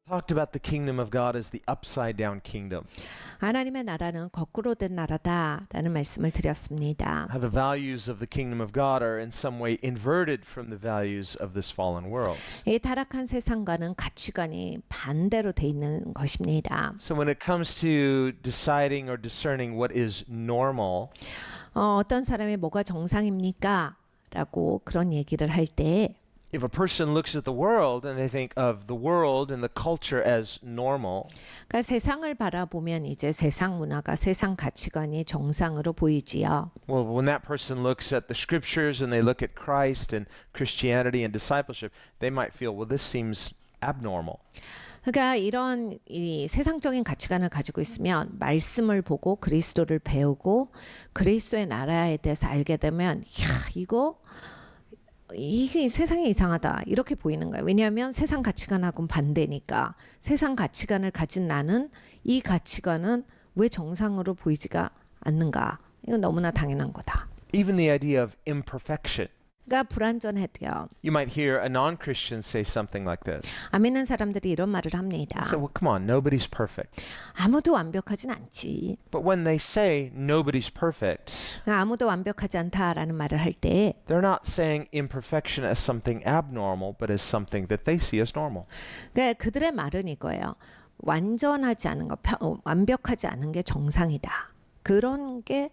talked about the kingdom of God as the upside down kingdom. 하나님의 나라는 거꾸로 된 나라다라는 말씀을 드렸습니다. How the values of the kingdom of God are in some way inverted from the values of this fallen world. 이 타락한 세상과는 가치관이 반대로 돼 있는 것입니다. So when it comes to deciding or discerning what is normal, 어떤 사람이 뭐가 정상입니까? 라고 그런 얘기를 할 때 if a person looks at the world and they think of the world and the culture as normal, 그러니까 세상을 바라보면 이제 세상 문화가 세상 가치관이 정상으로 보이지요. well, when that person looks at the scriptures and they look at Christ and Christianity and discipleship, they might feel, well, this seems abnormal. 그러니까 이런 이 세상적인 가치관을 가지고 있으면 말씀을 보고 그리스도를 배우고 그리스도의 나라에 대해서 알게 되면 이게 세상이 이상하다 이렇게 보이는 거예요. 왜냐하면 세상 가치관하고는 반대니까. 세상 가치관을 가진 나는 이 가치관은 왜 정상으로 보이지가 않는가. 이건 너무나 당연한 거다. Even the idea of imperfection. 그러니까 불완전해도요. You might hear a non-Christian say something like this. 안 믿는 사람들이 이런 말을 합니다. So, well, come on, nobody's perfect. 아무도 완벽하진 않지. But when they say nobody's perfect, 그러니까 아무도 완벽하지 않다라는 말을 할 때 they're not saying imperfection as something abnormal, but as something that they see as normal. 그러니까 그들의 말은 이거예요. 완전하지 않은 거, 완벽하지 않은 게 정상이다. 그런 게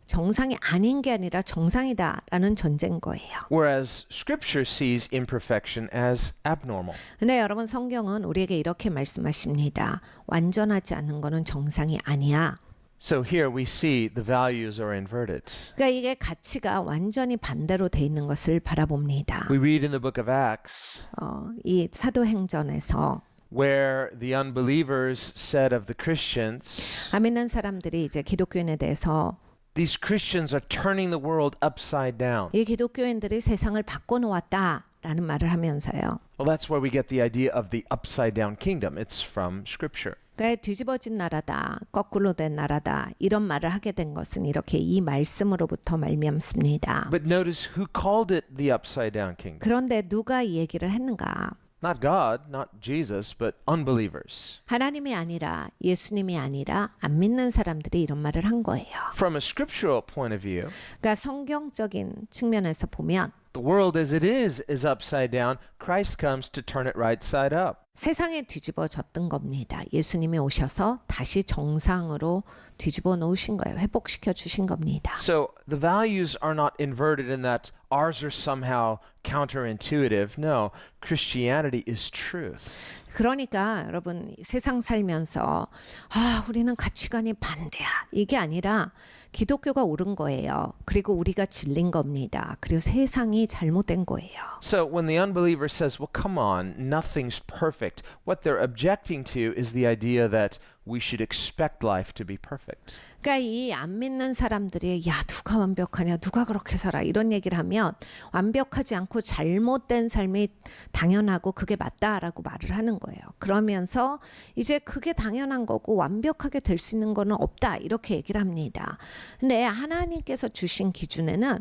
정상이 아닌 게 아니라 정상이다라는 전제인 거예요. Whereas Scripture sees imperfection as abnormal. 근데 여러분 성경은 우리에게 이렇게 말씀하십니다. 완전하지 않은 거는 정상이 아니야. So here we see the values are inverted. 그러니까 이게 가치가 완전히 반대로 돼 있는 것을 바라봅니다. We read in the book of Acts 이 사도행전에서 where the unbelievers said of the Christians, 안 믿는 사람들이 이제 기독교인에 대해서 these Christians are turning the world upside down. 이 기독교인들이 세상을 바꿔놓았다라는 말을 하면서요. Well, that's where we get the idea of the upside down kingdom. It's from Scripture. 그러니까 뒤집어진 나라다, 거꾸로 된 나라다 이런 말을 하게 된 것은 이렇게 이 말씀으로부터 말미암습니다. But notice who called it the upside down kingdom. 그런데 누가 이 얘기를 했는가? Not God, not Jesus, but unbelievers. 하나님이 아니라 예수님이 아니라 안 믿는 사람들이 이런 말을 한 거예요. From a scriptural point of view, 그러니까 성경적인 측면에서 보면 the world as it is upside down. Christ comes to turn it right side up. 세상에 뒤집어졌던 겁니다. 예수님이 오셔서 다시 정상으로 뒤집어 놓으신 거예요. 회복시켜 주신 겁니다. So the values are not inverted in that ours are somehow counterintuitive. No, Christianity is truth. 그러니까 여러분 세상 살면서 우리는 가치관이 반대야. 이게 아니라 기독교가 옳은 거예요. 그리고 우리가 질린 겁니다. 그리고 세상이 잘못된 거예요. So when the unbeliever says, well, come on, nothing's perfect, what they're objecting to is the idea that we should expect life to be perfect. 그러니까 이 안 믿는 사람들이 야 누가 완벽하냐 누가 그렇게 살아 이런 얘기를 하면 완벽하지 않고 잘못된 삶이 당연하고 그게 맞다라고 말을 하는 거예요. 그러면서 이제 그게 당연한 거고 완벽하게 될 수 있는 거는 없다 이렇게 얘기를 합니다. 근데 하나님께서 주신 기준에는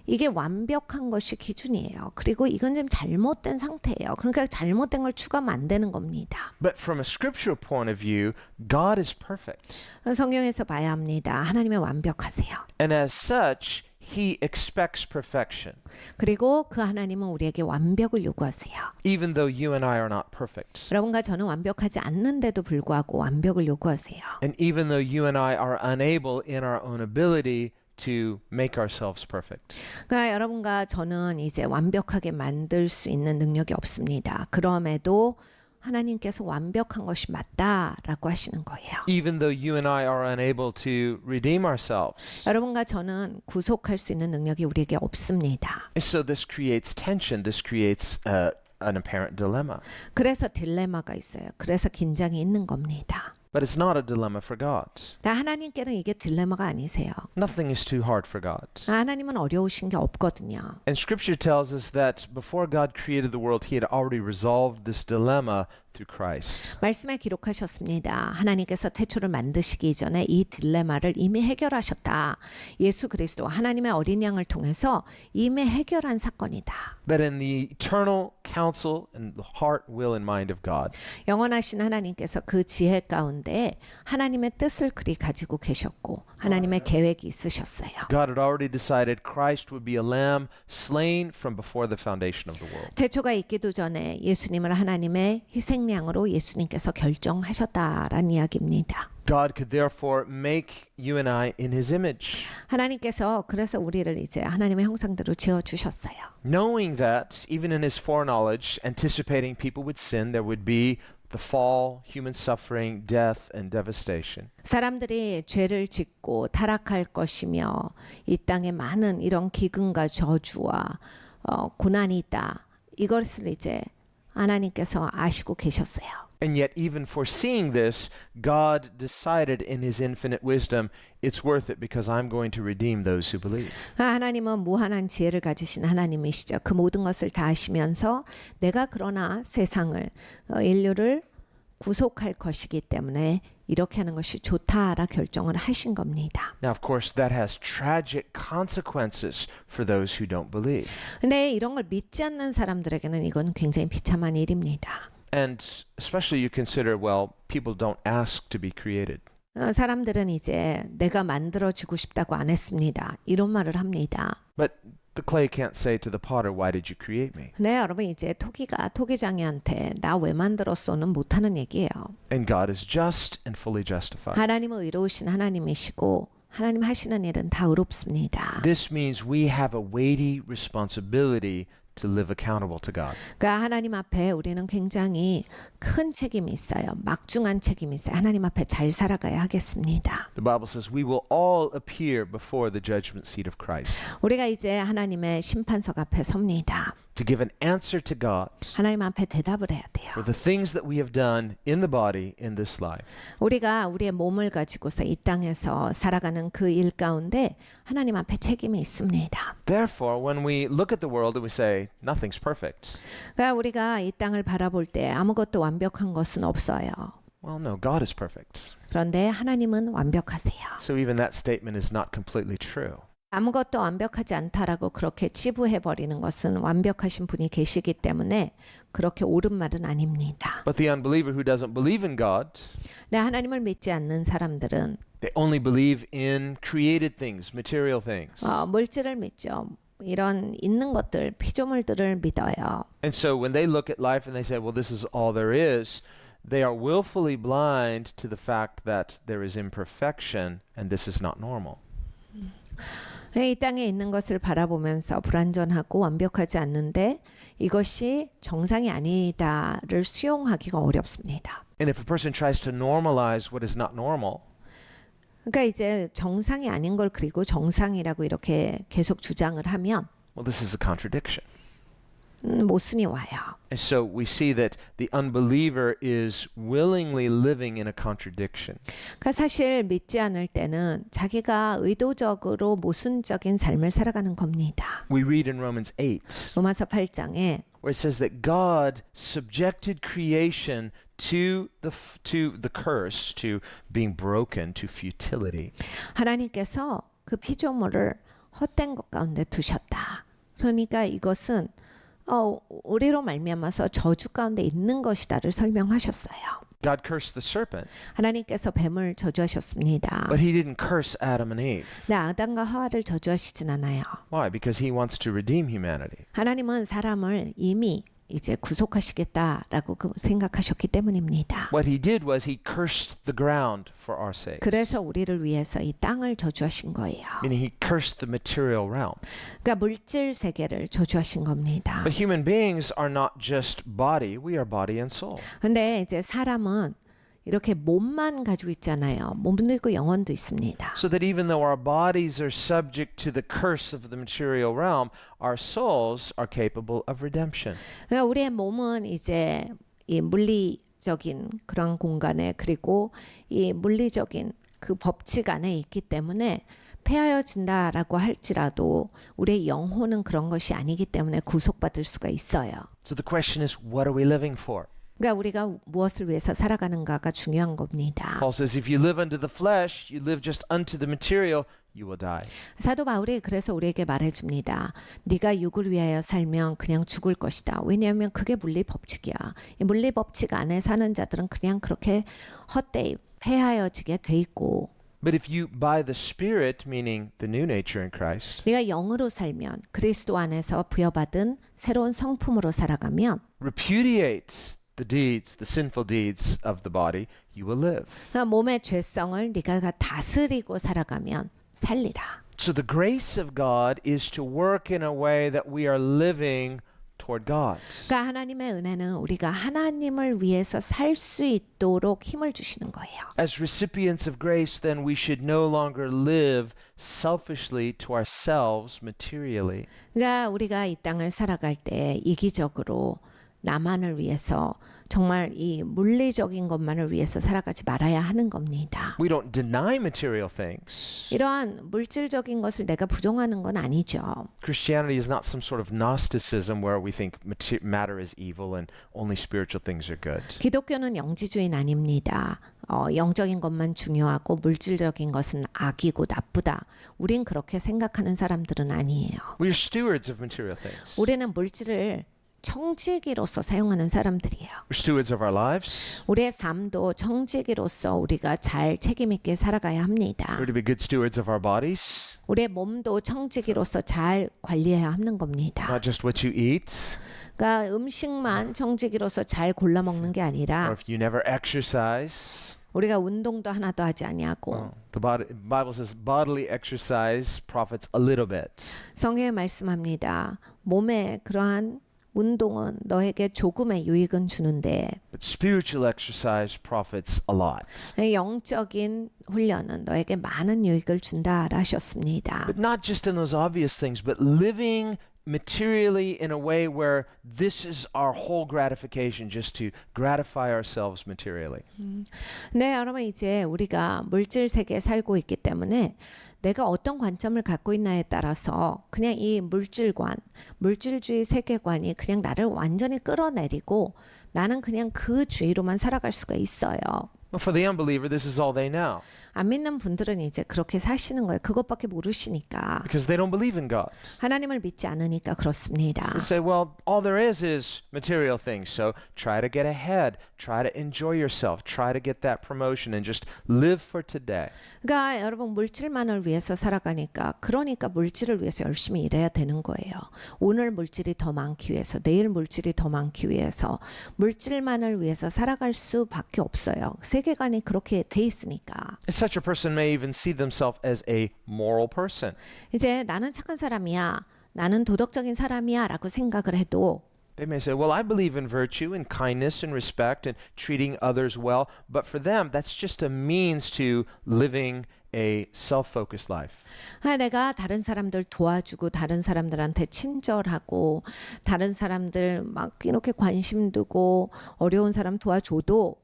이게 완벽한 것이 기준이에요. 그리고 이건 좀 잘못된 상태예요. 그러니까 잘못된 걸 추가하면 안 되는 겁니다. But from a scriptural point of view, God is perfect. 성경에서 봐야 합니다. 하나님은 완벽하세요. And as such, He expects perfection. 그리고 그 하나님은 우리에게 완벽을 요구하세요. Even though you and I are not perfect. 여러분과 저는 완벽하지 않는데도 불구하고 완벽을 요구하세요. And even though you and I are unable in our own ability to make ourselves perfect. 그러니까 여러분과 저는 이제 완벽하게 만들 수 있는 능력이 없습니다. 그럼에도 하나님께서 완벽한 것이 맞다라고 하시는 거예요. Even though you and I are unable to redeem ourselves. 여러분과 저는 구속할 수 있는 능력이 우리에게 없습니다. And so this creates tension. This creates an apparent dilemma. 그래서 딜레마가 있어요. 그래서 긴장이 있는 겁니다. But it's not a dilemma for God. 하나님께는 이게 딜레마가 아니세요. Nothing is too hard for God. 하나님은 어려우신 게 없거든요. And Scripture tells us that before God created the world, He had already resolved this dilemma through Christ. 말씀에 기록하셨습니다. 하나님께서 태초를 만드시기 전에 이 딜레마를 이미 해결하셨다. 예수 그리스도 하나님의 어린 양을 통해서 이미 해결한 사건이다. That in the eternal counsel and the heart, will, and mind of God, 영원하신 하나님께서 그 지혜 가운데 하나님의 뜻을 그리 가지고 계셨고 하나님의 계획이 있으셨어요. God had already decided Christ would be a lamb slain from before the foundation of the world. 태초가 있기도 전에 예수님을 하나님의 희생양으로 예수님께서 결정하셨다라는 이야기입니다. God could therefore make you and I in His image, 하나님께서 그래서 우리를 이제 하나님의 형상대로 지어 주셨어요. knowing that even in His foreknowledge, anticipating people would sin, there would be the fall, human suffering, death, and devastation. 사람들이 죄를 짓고 타락할 것이며 이 땅에 많은 이런 기근과 저주와 고난이 있다. 이것을 이제 하나님께서 아시고 계셨어요. And yet, even foreseeing this, God decided in His infinite wisdom, it's worth it because I'm going to redeem those who believe. 하나님은 무한한 지혜를 가지신 하나님이시죠. 그 모든 것을 다 아시면서 내가 그러나 세상을 인류를 구속할 것이기 때문에 이렇게 하는 것이 좋다라 결정을 하신 겁니다. Now, of course, that has tragic consequences for those who don't believe. 근데 이런 걸 믿지 않는 사람들에게는 이건 굉장히 비참한 일입니다. And especially you consider, well, people don't ask to be created. 사람들은 이제 내가 만들어지고 싶다고 안 했습니다. 이런 말을 합니다. But the clay can't say to the potter, why did you create me? 네, 여러분 이제 토기가 토기장이한테 나 왜 만들었어는 못하는 얘기예요. And God is just and fully justified. 하나님은 의로우신 하나님이시고 하나님 하시는 일은 다 의롭습니다. This means we have a weighty responsibility to live accountable to God. 그러니까 하나님 앞에 우리는 굉장히 큰 책임이 있어요. 막중한 책임이 있어요. 하나님 앞에 잘 살아가야 하겠습니다. The Bible says we will all appear before the judgment seat of Christ 우리가 이제 하나님의 심판석 앞에 섭니다. to give an answer to God 하나님 앞에 대답을 해야 돼요. for the things that we have done in the body in this life. 우리가 우리의 몸을 가지고서 이 땅에서 살아가는 그 일 가운데 하나님 앞에 책임이 있습니다. Therefore, when we look at the world and we say nothing's perfect, 그러니까 우리가 이 땅을 바라볼 때 아무것도 완벽한 것은 없어요. well, no, God is perfect. 그런데 하나님은 완벽하세요. So even that statement is not completely true. 아무것도 완벽하지 않다라고 그렇게 치부해 버리는 것은 완벽하신 분이 계시기 때문에 그렇게 옳은 말은 아닙니다. But the unbeliever who doesn't believe in God, 네, 하나님을 믿지 않는 사람들은 they only believe in created things, material things. 물질을 믿죠. 이런 있는 것들, 피조물들을 믿어요. And so when they look at life and they say, well, this is all there is, they are willfully blind to the fact that there is imperfection and this is not normal. 이 땅에 있는 것을 바라보면서 불완전하고 완벽하지 않는데 이것이 정상이 아니다를 수용하기가 어렵습니다. And if a person tries to normalize what is not normal, 그러니까 이제 정상이 아닌 걸 그리고 정상이라고 이렇게 계속 주장을 하면 well, this is a contradiction. 모순이 와요. And so we see that the unbeliever is willingly living in a contradiction. 그러니까 사실 믿지 않을 때는 자기가 의도적으로 모순적인 삶을 살아가는 겁니다. We read in Romans 8 로마서 8장에 where it says that God subjected creation to the curse, to being broken, to futility. 하나님께서 그 피조물을 헛된 것 가운데 두셨다. 그러니까 이것은 우리로 말미암아서 저주 가운데 있는 것이다를 설명하셨어요. God cursed the serpent, 하나님께서 뱀을 저주하셨습니다. but He didn't curse Adam and Eve. 네, 아담과 하와를 저주하시진 않아요. Why? Because He wants to redeem humanity. 하나님은 사람을 이미 이제 구속하시겠다라고 생각하셨기 때문입니다. What He did was He cursed the ground for our sake. 그래서 우리를 위해서 이 땅을 저주하신 거예요. Meaning He cursed the material realm. 그러니까 물질 세계를 저주하신 겁니다. But human beings are not just body, we are body and soul. 근데 이제 사람은 이렇게 몸만 가지고 있잖아요. 몸도 있고 영혼도 있습니다. So that even though our bodies are subject to the curse of the material realm, our souls are capable of redemption. 그러니까 우리의 몸은 이제 이 물리적인 그런 공간에 그리고 이 물리적인 그 법칙 안에 있기 때문에 폐하여진다라고 할지라도 우리의 영혼은 그런 것이 아니기 때문에 구속받을 수가 있어요. So the question is, what are we living for? 그러니까 우리가 무엇을 위해서 살아가는가가 중요한 겁니다. Paul says, if you live unto the flesh, you live just unto the material, you will die. 사도 바울이 그래서 우리에게 말해줍니다. 네가 육을 위하여 살면 그냥 죽을 것이다. 왜냐하면 그게 물리 법칙이야. 이 물리 법칙 안에 사는 자들은 그냥 그렇게 헛되이 폐하여지게 돼 있고 But if you, by the Spirit, meaning the new nature in Christ, 네가 영으로 살면 그리스도 안에서 부여받은 새로운 성품으로 살아가면 repudiate the deeds, the sinful deeds of the body, you will live. 그러니까 몸의 죄성을 네가 다스리고 살아가면 살리라. So the grace of God is to work in a way that we are living toward God. 그러니까 하나님의 은혜는 우리가 하나님을 위해서 살 수 있도록 힘을 주시는 거예요. As recipients of grace, then we should no longer live selfishly to ourselves materially. 그러니까 우리가 이 땅을 살아갈 때 이기적으로 나만을 위해서 정말 이 물리적인 것만을 위해서 살아가지 말아야 하는 겁니다. We don't deny material things. 이러한 물질적인 것을 내가 부정하는 건 아니죠. Christianity is not some sort of Gnosticism where we think matter is evil and only spiritual things are good. 기독교는 영지주의는 아닙니다. 영적인 것만 중요하고 물질적인 것은 악이고 나쁘다. 우린 그렇게 생각하는 사람들은 아니에요. We are stewards of material things. 우리는 물질을 청지기로서 사용하는 사람들이에요. We're stewards of our lives. 우리의 삶도 청지기로서 우리가 잘 책임 있게 살아가야 합니다. We're to be good stewards of our bodies, 우리의 몸도 청지기로서 잘 관리해야 하는 겁니다. not just what you eat, 그러니까 음식만 청지기로서 잘 골라 먹는 게 or 아니라 if you never exercise. 우리가 운동도 하나도 하지 아니하고 The Bible says bodily exercise profits a little bit. 성경에 말씀합니다. 몸에 그러한 운동은 너에게 조금의 유익은 주는데 But spiritual exercise profits a lot. 영적인 훈련은 너에게 많은 유익을 준다 하셨습니다. But not just in those obvious things, but living materially in a way where this is our whole gratification, just to gratify ourselves materially. 네, 여러분 이제 우리가 물질 세계에 살고 있기 때문에 내가 어떤 관점을 갖고 있나에 따라서 그냥 이 물질관, 물질주의 세계관이 그냥 나를 완전히 끌어내리고 나는 그냥 그 주의로만 살아갈 수가 있어요. Well, for the unbeliever, this is all they know 안 믿는 분들은 이제 그렇게 사시는 거예요. 그것밖에 모르시니까. because they don't believe in God. 하나님을 믿지 않으니까 그렇습니다. They say, well, all there is material things. So try to get ahead, try to enjoy yourself, try to get that promotion and just live for today. 그러니까 여러분 물질만을 위해서 살아가니까 그러니까 물질을 위해서 열심히 일해야 되는 거예요. 오늘 물질이 더 많기 위해서 내일 물질이 더 많기 위해서 물질만을 위해서 살아갈 수밖에 없어요. 세계관이 그렇게 돼 있으니까. Such a person may even see themselves as a moral person. 이제 나는 착한 사람이야. 나는 도덕적인 사람이야 라고 생각을 해도 They may say, well, I believe in virtue and kindness and respect and treating others well, but for them, that's just a means to living a self-focused life. 내가 다른 사람들 도와주고 다른 사람들한테 친절하고 다른 사람들 막 이렇게 관심 두고 어려운 사람 도와줘도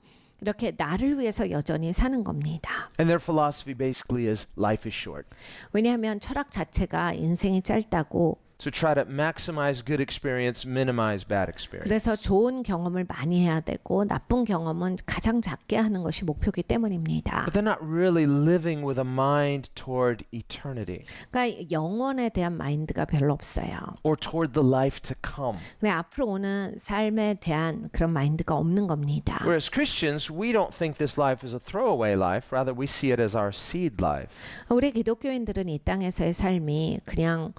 이렇게 나를 위해서 여전히 사는 겁니다. And their philosophy basically is life is short. 왜냐하면 철학 자체가 인생이 짧다고 So try to maximize good experience, minimize bad experience. 그래서 좋은 경험을 많이 해야 되고 나쁜 경험은 가장 작게 하는 것이 목표이기 때문입니다. But they're not really living with a mind toward eternity 그러니까 영원에 대한 마인드가 별로 없어요. or toward the life to come. 근데 앞으로 오는 삶에 대한 그런 마인드가 없는 겁니다. Whereas Christians, we don't think this life is a throwaway life. Rather, we see it as our seed life. 우리 기독교인들은 이 땅에서의 삶이 그냥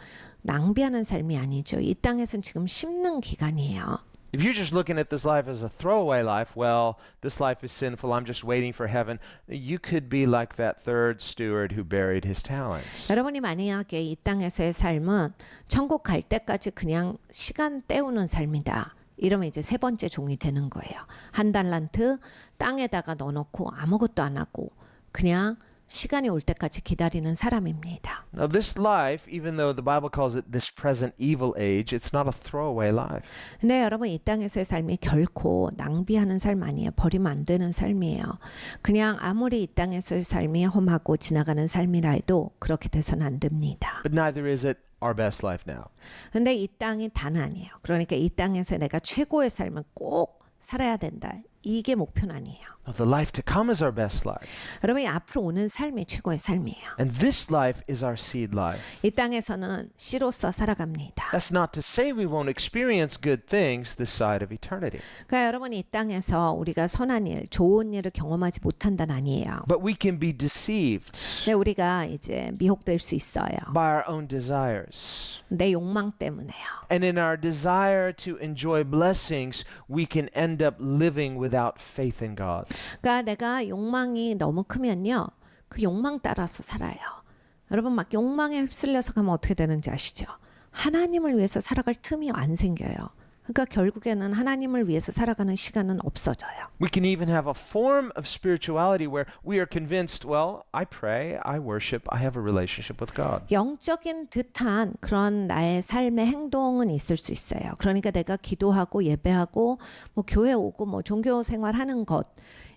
낭비하는 삶이 아니죠. 이 땅에서는 지금 심는 기간이에요. If you're just looking at this life as a throwaway life, well, this life is sinful, I'm just waiting for heaven, you could be like that third steward who buried his talents. 여러분이 만약에 이 땅에서의 삶은 천국 갈 때까지 그냥 시간 때우는 삶이다. 이러면 이제 세 번째 종이 되는 거예요. 한 달란트 땅에다가 넣어놓고 아무것도 안 하고 그냥 시간이 올 때까지 기다리는 사람입니다. Now, this life, even though the Bible calls it this present evil age, it's not a throwaway life. 근데 여러분 이 땅에서의 삶이 결코 낭비하는 삶 아니에요. 버리면 안 되는 삶이에요. 그냥 아무리 이 땅에서의 삶이 험하고 지나가는 삶이라 해도 그렇게 돼서는 안 됩니다. But neither is it our best life now. 근데 이 땅이 다는 아니에요. 그러니까 이 땅에서 내가 최고의 삶을 꼭 살아야 된다. 이게 목표는 아니에요. The life to come is our best life. 여러분, 이 앞으로 오는 삶이 최고의 삶이에요. And this life is our seed life. 이 땅에서는 씨로서 살아갑니다. That's not to say we won't experience good things this side of eternity. 그러니까 여러분, 이 땅에서 우리가 선한 일, 좋은 일을 경험하지 못한다는 아니에요. But we can be deceived 근데 우리가 이제 미혹될 수 있어요. by our own desires. 내 욕망 때문에요. And in our desire to enjoy blessings, we can end up living without faith in God. 그러니까 내가 욕망이 너무 크면요, 그 욕망 따라서 살아요. 여러분, 막 욕망에 휩쓸려서 가면 어떻게 되는지 아시죠? 하나님을 위해서 살아갈 틈이 안 생겨요. 그러니까 결국에는 하나님을 위해서 살아가는 시간은 없어져요. We can even have a form of spirituality where we are convinced, well, I pray, I worship, I have a relationship with God. 영적인 듯한 그런 나의 삶의 행동은 있을 수 있어요. 그러니까 내가 기도하고 예배하고 뭐 교회 오고 뭐 종교 생활하는 것,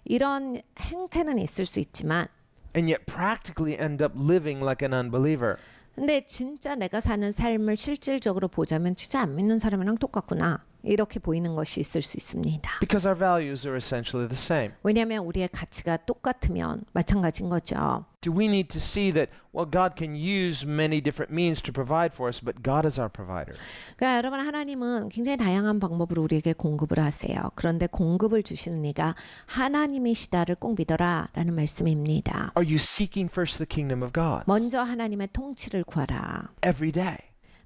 이런 행태는 있을 수 있지만, And yet practically end up living like an unbeliever. 근데 진짜 내가 사는 삶을 실질적으로 보자면 진짜 안 믿는 사람이랑 똑같구나, 이렇게 보이는 것이 있을 수 있습니다. Because our values are essentially the same. 왜냐하면 우리의 가치가 똑같으면 마찬가지인 거죠. Do we need to see that, well, God can use many different means to provide for us, but God is our provider. 그러니까 여러분, 하나님은 굉장히 다양한 방법으로 우리에게 공급을 하세요. 그런데 공급을 주시는 이가 하나님이시다를 꼭 믿어라 라는 말씀입니다. Are you seeking first the kingdom of God? 먼저 하나님의 통치를 구하라. Every day,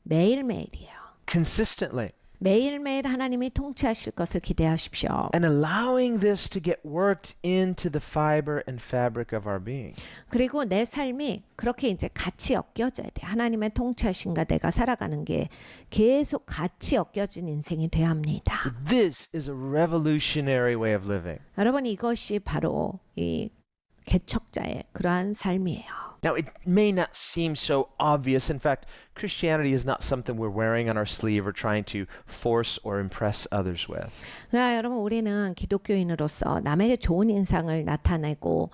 매일매일이에요. consistently, 매일매일 하나님이 통치하실 것을 기대하십시오. and allowing this to get worked into the fiber and fabric of our being. 그리고 내 삶이 그렇게 이제 같이 엮여져야 돼. 하나님의 통치하신가 내가 살아가는 게 계속 같이 엮여진 인생이 돼야 합니다. So this is a revolutionary way of living. 여러분, 이것이 바로 이 개척자의 그러한 삶이에요. Now, it may not seem so obvious. In fact, Christianity is not something we're wearing on our sleeve or trying to force or impress others with. 그러니까 여러분, 우리는 기독교인으로서 남에게 좋은 인상을 나타내고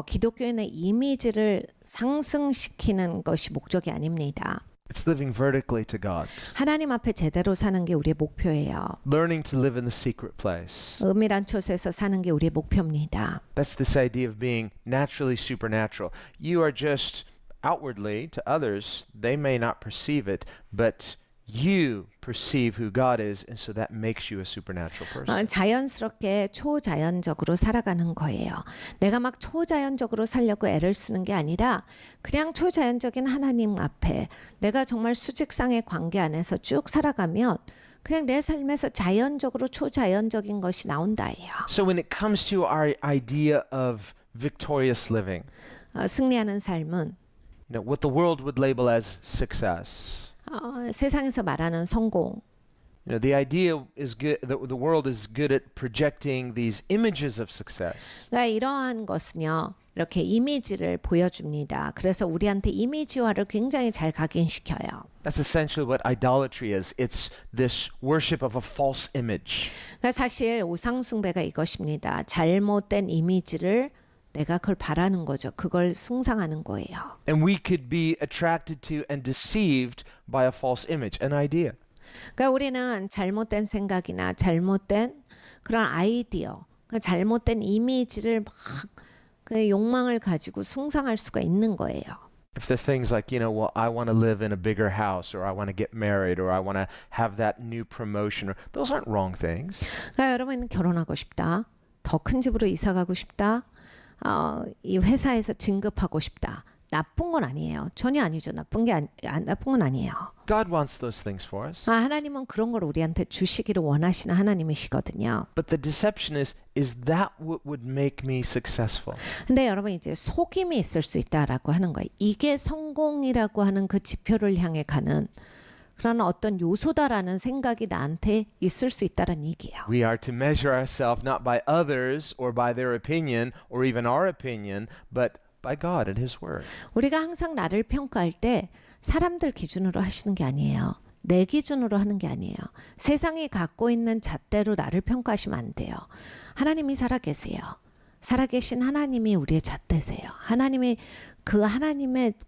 기독교인의 이미지를 상승시키는 것이 목적이 아닙니다. It's living vertically to God, 하나님 앞에 제대로 사는 게 우리의 목표예요. learning to live in the secret place. 은밀한 곳에서 사는 게 우리의 목표입니다. That's this idea of being naturally supernatural. You are just outwardly to others, they may not perceive it, but you perceive who God is, and so that makes you a supernatural person. 자연스럽게 초자연적으로 살아가는 거예요. 내가 막 초자연적으로 살려고 애를 쓰는 게 아니라 그냥 초자연적인 하나님 앞에 내가 정말 수직상의 관계 안에서 쭉 살아가면 그냥 내 삶에서 자연적으로 초자연적인 것이 나온다예요. So when it comes to our idea of victorious living, 승리하는 삶은 what the world would label as success. 세상에서 말하는 성공. The idea is good. The world is good at projecting these images of success. 그러니까 이러한 것은요, 이렇게 이미지를 보여줍니다. 그래서 우리한테 이미지화를 굉장히 잘 각인시켜요. That's essentially what idolatry is. It's this worship of a false image. 그러니까 사실 우상숭배가 이것입니다. 잘못된 이미지를 내가 그걸 바라는 거죠. 그걸 숭상하는 거예요. And we could be attracted to and deceived by a false image, an idea. 그러니까 우리는 잘못된 생각이나 잘못된 그런 아이디어, 그러니까 잘못된 이미지를 막 그 욕망을 가지고 숭상할 수가 있는 거예요. If they're things like, well, I want to live in a bigger house, or I want to get married, or I want to have that new promotion, or those aren't wrong things. 그러니까 여러분, 결혼하고 싶다, 더 큰 집으로 이사 가고 싶다, 이 회사에서 진급하고 싶다. 나쁜 건 아니에요. 전혀 아니죠. 나쁜 건 아니에요. God wants those things for us. 하나님은 그런 걸 우리한테 주시기를 원하시는 하나님이시거든요. But the deception is that what would make me successful? 근데 여러분, 이제 속임이 있을 수 있다라고 하는 거예요. 이게 성공이라고 하는 그 지표를 향해 가는 그런 어떤 요소다라는 생각이 나한테 있을 수 있다는 얘기예요. We are to measure ourselves not by others or by their opinion or even our opinion, but by God and His Word. 우리가 항상 나를 평가할 때 사람들 기준으로 하시는 게 아니에요. 내 기준으로 하는 게 아니에요. 세상이 갖고 있는 잣대로 나를 평가하시면 안 돼요. 하나님이 살아계세요. 살아계신 하나님이 우리의 잣대세요. 하나님의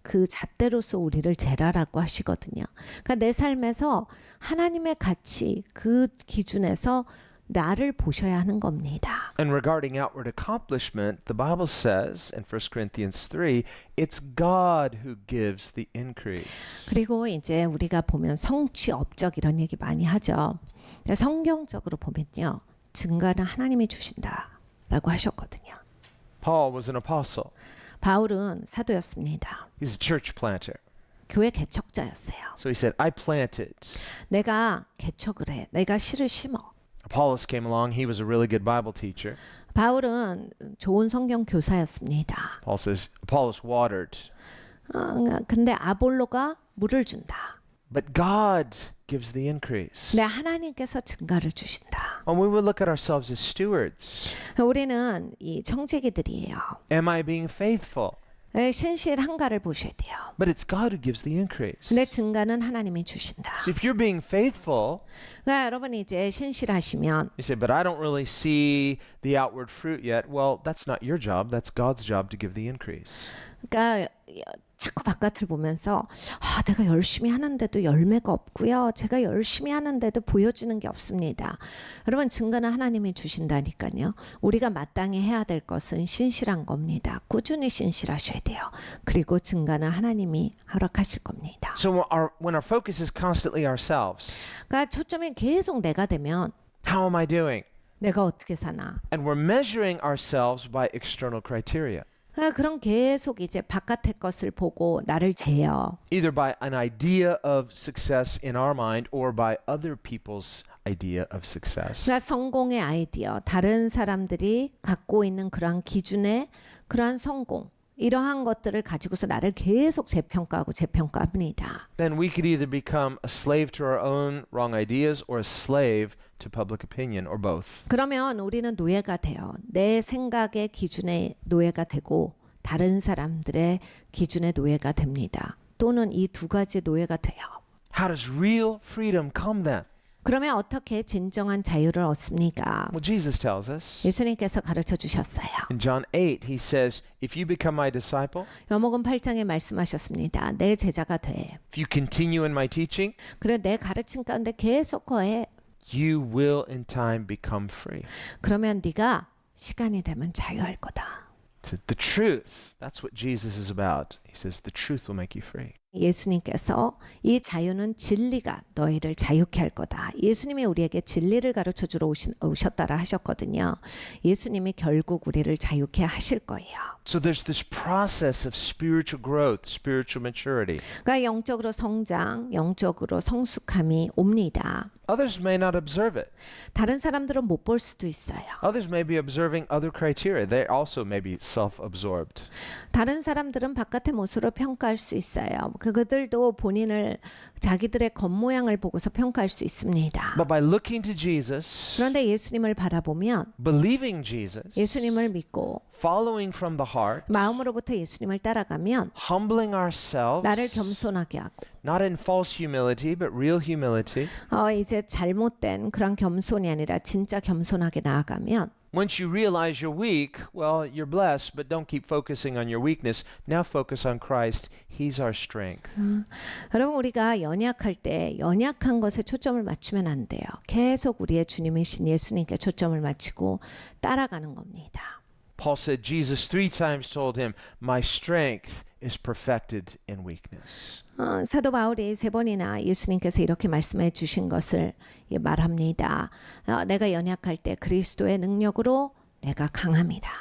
그 잣대로서 우리를 재라라고 하시거든요. 그러니까 내 삶에서 하나님의 가치, 그 기준에서 나를 보셔야 하는 겁니다. And regarding outward accomplishment, the Bible says in 1 Corinthians 3, it's God who gives the increase. 그리고 이제 우리가 보면 성취 업적 이런 얘기 많이 하죠. 근데 성경적으로 보면요. 증가는 하나님이 주신다라고 하셨거든요. Paul was an apostle. 바울은 사도였습니다. He's a church planter. 교회 개척자였어요. So he said, I planted. 내가 개척을 해. 내가 씨를 심어. Apollos came along. He was a really good Bible teacher. 바울은 좋은 성경 교사였습니다. Paul says, Apollos watered. 근데 아볼로가 물을 준다. But God gives the increase. 근데 하나님께서 증가를 주신다. And we will look at ourselves as stewards. 우리는 이 청지기들이에요. Am I being faithful? 신실한가를 보셔야 돼요. But it's God who gives the increase. 근데 증가는 하나님이 주신다. So if you're being faithful, 그러니까 여러분이 이제 신실하시면 you say, but I don't really see the outward fruit yet. Well, that's not your job. That's God's job to give the increase. 그러니까 자꾸 바깥을 보면서 내가 열심히 하는데도 열매가 없고요. 제가 열심히 하는데도 보여주는 게 없습니다. 여러분 증거는 하나님이 주신다니까요. 우리가 마땅히 해야 될 것은 신실한 겁니다. 꾸준히 신실하셔야 돼요. 그리고 증거는 하나님이 허락하실 겁니다. So when our focus is constantly ourselves, 그러니까 초점이 계속 내가 되면 how am I doing? 내가 어떻게 사나. And we're measuring ourselves by external criteria. 그럼 계속 이제 바깥의 것을 보고 나를 재요. Either by an idea of success in our mind or by other people's idea of success. 그러니까 성공의 아이디어, 다른 사람들이 갖고 있는 그러한 기준의 그러한 성공, 이러한 것들을 가지고서 나를 계속 재평가합니다. Then we could either become a slave to our own wrong ideas or a slave to public opinion or both. 그러면 우리는 노예가 돼요. 내 생각의 기준의 노예가 되고 다른 사람들의 기준의 노예가 됩니다. 또는 이 두 가지 노예가 돼요. How does real freedom come then? 그러면 어떻게 진정한 자유를 얻습니까? Well, Jesus tells us. 예수님께서 가르쳐 주셨어요. In John 8, he says, if you become my disciple, 요목은 8장에 말씀하셨습니다. 내 제자가 돼. if you continue in my teaching, 그래 내 가르침 가운데 계속 거해. you will in time become free. 그러면 네가 시간이 되면 자유할 거다. So the truth, that's what Jesus is about. He says the truth will make you free. 예수님께서 이 자유는 진리가 너희를 자유케 할 거다. 예수님이 우리에게 진리를 가르쳐 주러 오셨다라 하셨거든요. 예수님이 결국 우리를 자유케 하실 거예요. So there's this process of spiritual growth, spiritual maturity. 그러니까 영적으로 성장, 영적으로 성숙함이 옵니다. Others may not observe it. 다른 사람들은 못 볼 수도 있어요. Others may be observing other criteria. They also may be self-absorbed. 다른 사람들은 바깥의 모습으로 평가할 수 있어요. 그들도 본인을 자기들의 겉모양을 보고서 평가할 수 있습니다. But by looking to Jesus, 그런데 예수님을 바라보면 believing Jesus, 예수님을 믿고 following from the heart, 마음으로부터 예수님을 따라가면 humbling ourselves, 나를 겸손하게 하고 not in false humility, but real humility. 이제 잘못된 그런 겸손이 아니라 진짜 겸손하게 나아가면 Once you realize you're weak, well, you're blessed, but don't keep focusing on your weakness. Now focus on Christ. He's our strength. 여러분 우리가 연약할 때 연약한 것에 초점을 맞추면 안 돼요. 계속 우리의 주님이신 예수님께 초점을 맞추고 따라가는 겁니다. Paul said Jesus 3 times told him, my strength is perfected in weakness. 사도 바울이 3번이나 예수님께서 이렇게 말씀해 주신 것을 말합니다. 내가 연약할 때 그리스도의 능력으로 내가 강합니다.